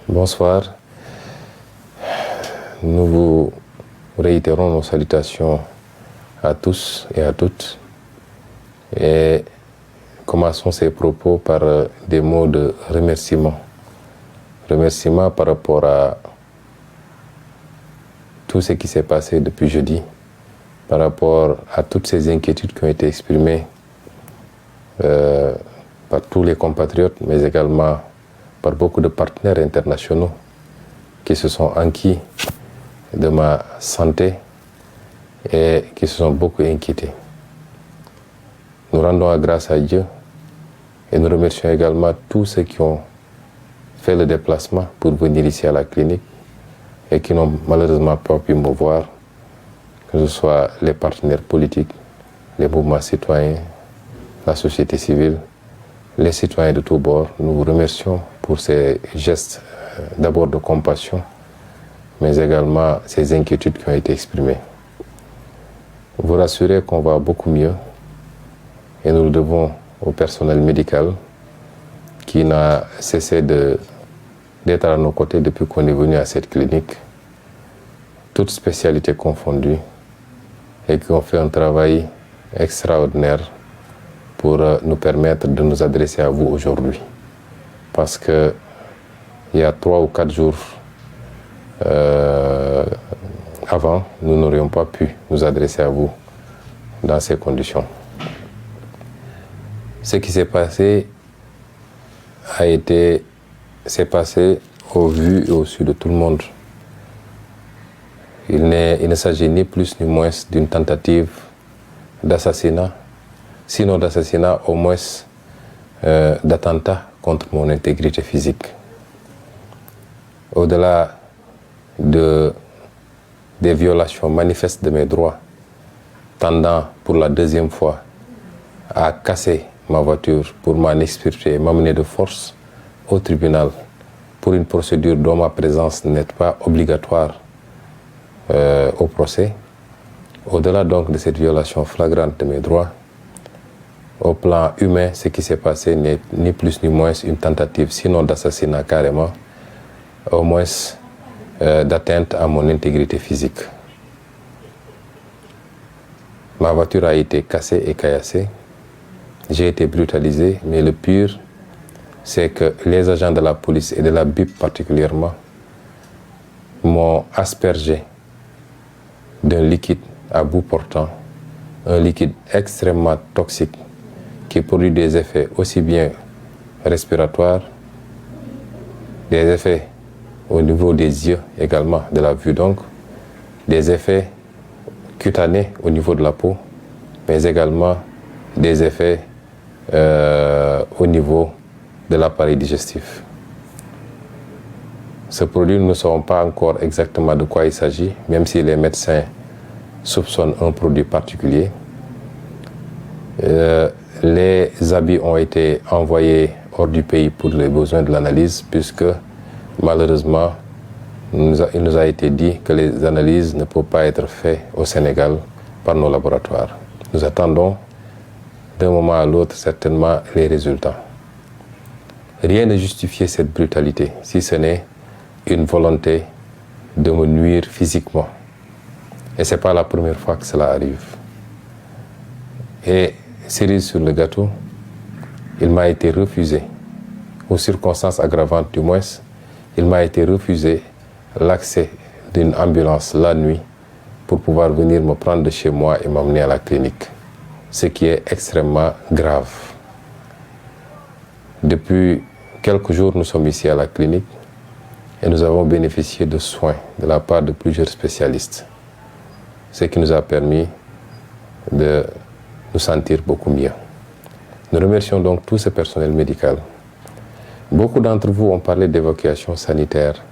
Bonsoir. Nous vous réitérons nos salutations à tous et à toutes et commençons ces propos par des mots de remerciement. Remerciement par rapport à tout ce qui s'est passé depuis jeudi, par rapport à toutes ces inquiétudes qui ont été exprimées par tous les compatriotes, mais également par beaucoup de partenaires internationaux qui se sont enquis de ma santé et qui se sont beaucoup inquiétés. Nous rendons grâce à Dieu et nous remercions également tous ceux qui ont fait le déplacement pour venir ici à la clinique et qui n'ont malheureusement pas pu me voir, que ce soit les partenaires politiques, les mouvements citoyens, la société civile, les citoyens de tous bords. Nous vous remercions pour ces gestes d'abord de compassion, mais également ces inquiétudes qui ont été exprimées. Vous rassurez qu'on va beaucoup mieux et nous le devons au personnel médical qui n'a cessé d'être à nos côtés depuis qu'on est venu à cette clinique, toutes spécialités confondues, et qui ont fait un travail extraordinaire pour nous permettre de nous adresser à vous aujourd'hui. Parce que il y a 3 ou 4 jours avant, nous n'aurions pas pu nous adresser à vous dans ces conditions. Ce qui s'est passé s'est passé au vu et au su de tout le monde. Il ne s'agit ni plus ni moins d'une tentative d'assassinat, sinon d'assassinat, au moins d'attentat contre mon intégrité physique. Au-delà des violations manifestes de mes droits, tendant pour la 2e fois à casser ma voiture pour m'en extirper et m'amener de force au tribunal pour une procédure dont ma présence n'est pas obligatoire au procès. Au-delà donc de cette violation flagrante de mes droits, au plan humain, ce qui s'est passé n'est ni plus ni moins une tentative, sinon d'assassinat carrément, au moins d'atteinte à mon intégrité physique. Ma voiture a été cassée et caillassée. J'ai été brutalisé, mais le pire, c'est que les agents de la police et de la BIP particulièrement m'ont aspergé d'un liquide à bout portant, un liquide extrêmement toxique qui produit des effets aussi bien respiratoires, des effets au niveau des yeux également, de la vue donc, des effets cutanés au niveau de la peau, mais également des effets au niveau de l'appareil digestif. Ce produit, nous ne savons pas encore exactement de quoi il s'agit, même si les médecins soupçonnent un produit particulier. Les habits ont été envoyés hors du pays pour les besoins de l'analyse, puisque malheureusement, il nous a été dit que les analyses ne peuvent pas être faites au Sénégal par nos laboratoires. Nous attendons d'un moment à l'autre certainement les résultats. Rien ne justifie cette brutalité, si ce n'est une volonté de me nuire physiquement. Et ce n'est pas la première fois que cela arrive. Et cerise sur le gâteau, il m'a été refusé, aux circonstances aggravantes du moins, il m'a été refusé l'accès d'une ambulance la nuit pour pouvoir venir me prendre de chez moi et m'emmener à la clinique. Ce qui est extrêmement grave. Depuis quelques jours, nous sommes ici à la clinique et nous avons bénéficié de soins de la part de plusieurs spécialistes, ce qui nous a permis de nous sentir beaucoup mieux. Nous remercions donc tout ce personnel médical. Beaucoup d'entre vous ont parlé d'évacuation sanitaire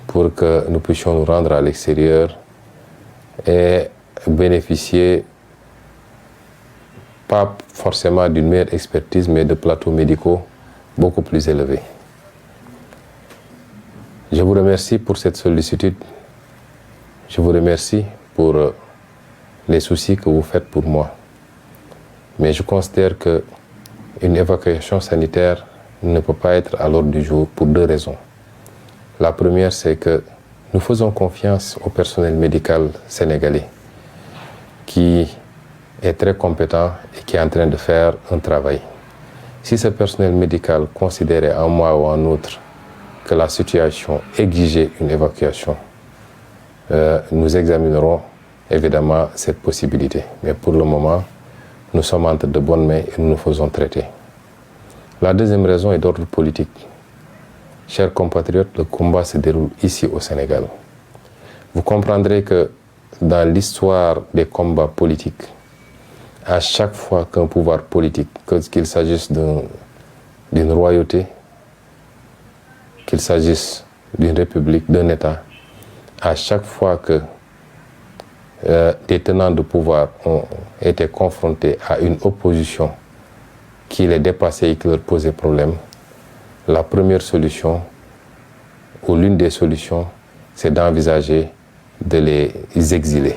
pour que nous puissions nous rendre à l'extérieur et bénéficier pas forcément d'une meilleure expertise, mais de plateaux médicaux beaucoup plus élevés. Je vous remercie pour cette sollicitude. Je vous remercie pour les soucis que vous faites pour moi. Mais je considère qu'une évacuation sanitaire ne peut pas être à l'ordre du jour pour 2 raisons. La première, c'est que nous faisons confiance au personnel médical sénégalais qui est très compétent et qui est en train de faire un travail. Si ce personnel médical considérait un mois ou un autre que la situation exigeait une évacuation, nous examinerons évidemment cette possibilité. Mais pour le moment, nous sommes entre de bonnes mains et nous nous faisons traiter. La deuxième raison est d'ordre politique. Chers compatriotes, le combat se déroule ici au Sénégal. Vous comprendrez que dans l'histoire des combats politiques, à chaque fois qu'un pouvoir politique, qu'il s'agisse d'une royauté, qu'il s'agisse d'une république, d'un État, à chaque fois que des tenants de pouvoir ont été confrontés à une opposition qui les dépassait et qui leur posait problème, la première solution, ou l'une des solutions, c'est d'envisager de les exiler.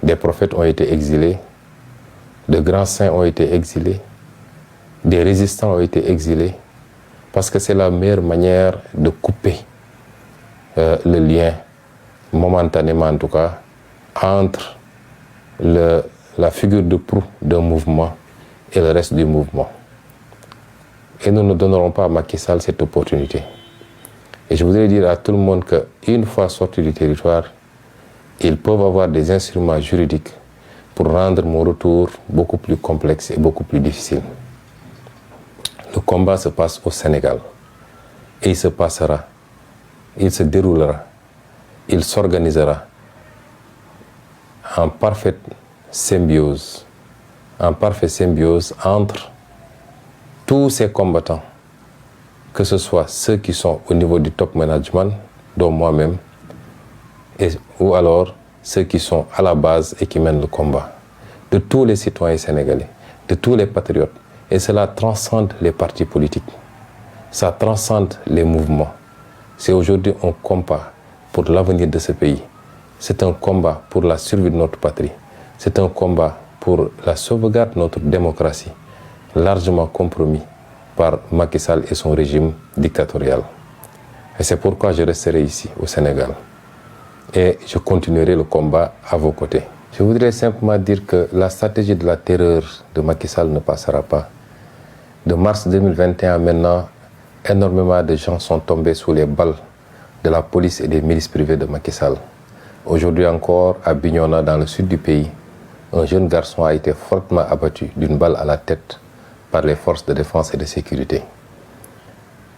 Des prophètes ont été exilés, de grands saints ont été exilés, des résistants ont été exilés, parce que c'est la meilleure manière de couper le lien, momentanément en tout cas, entre la figure de proue d'un mouvement et le reste du mouvement. Et nous ne donnerons pas à Macky Sall cette opportunité. Et je voudrais dire à tout le monde qu'une fois sortis du territoire, ils peuvent avoir des instruments juridiques pour rendre mon retour beaucoup plus complexe et beaucoup plus difficile. Le combat se passe au Sénégal. Et il se passera, il se déroulera, il s'organisera en parfaite symbiose entre tous ces combattants, que ce soit ceux qui sont au niveau du top management, dont moi-même, ou alors ceux qui sont à la base et qui mènent le combat, de tous les citoyens sénégalais, de tous les patriotes. Et cela transcende les partis politiques, ça transcende les mouvements. C'est aujourd'hui un combat pour l'avenir de ce pays. C'est un combat pour la survie de notre patrie. C'est un combat pour la sauvegarde de notre démocratie, largement compromis par Macky Sall et son régime dictatorial. Et c'est pourquoi je resterai ici, au Sénégal. Et je continuerai le combat à vos côtés. Je voudrais simplement dire que la stratégie de la terreur de Macky Sall ne passera pas. De mars 2021 maintenant, énormément de gens sont tombés sous les balles de la police et des milices privées de Macky Sall. Aujourd'hui encore, à Bignona, dans le sud du pays, un jeune garçon a été fortement abattu d'une balle à la tête par les forces de défense et de sécurité.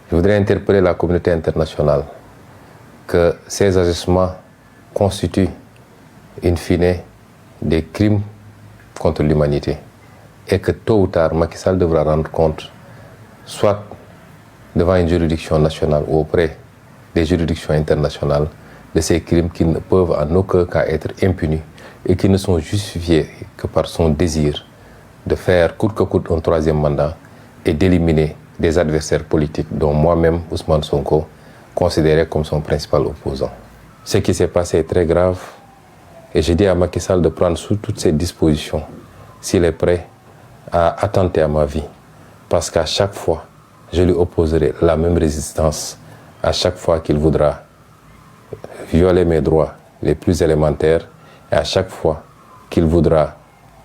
Je voudrais interpeller la communauté internationale que ces agissements constituent, in fine, des crimes contre l'humanité et que tôt ou tard, Macky Sall devra rendre compte, soit devant une juridiction nationale ou auprès des juridictions internationales, de ces crimes qui ne peuvent en aucun cas être impunis et qui ne sont justifiés que par son désir de faire coûte que coûte un troisième mandat et d'éliminer des adversaires politiques dont moi-même, Ousmane Sonko, considéré comme son principal opposant. Ce qui s'est passé est très grave et je dis à Macky Sall de prendre sous toutes ses dispositions s'il est prêt à attenter à ma vie, parce qu'à chaque fois, je lui opposerai la même résistance à chaque fois qu'il voudra violer mes droits les plus élémentaires et à chaque fois qu'il voudra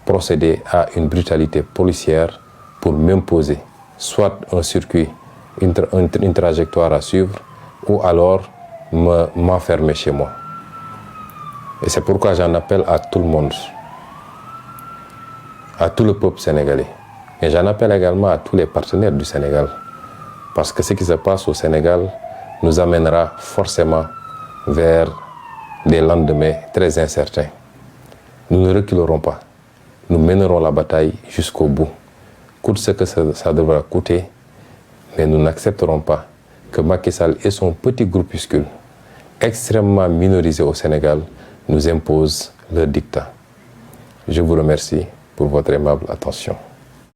procéder à une brutalité policière pour m'imposer soit un circuit, une trajectoire à suivre ou alors m'enfermer chez moi. Et c'est pourquoi j'en appelle à tout le monde, à tout le peuple sénégalais. Et j'en appelle également à tous les partenaires du Sénégal. Parce que ce qui se passe au Sénégal nous amènera forcément vers des lendemains très incertains. Nous ne reculerons pas. Nous mènerons la bataille jusqu'au bout. Coûte ce que ça devra coûter, mais nous n'accepterons pas que Macky Sall et son petit groupuscule, extrêmement minorisé au Sénégal, nous imposent leur dictat. Je vous remercie pour votre aimable attention.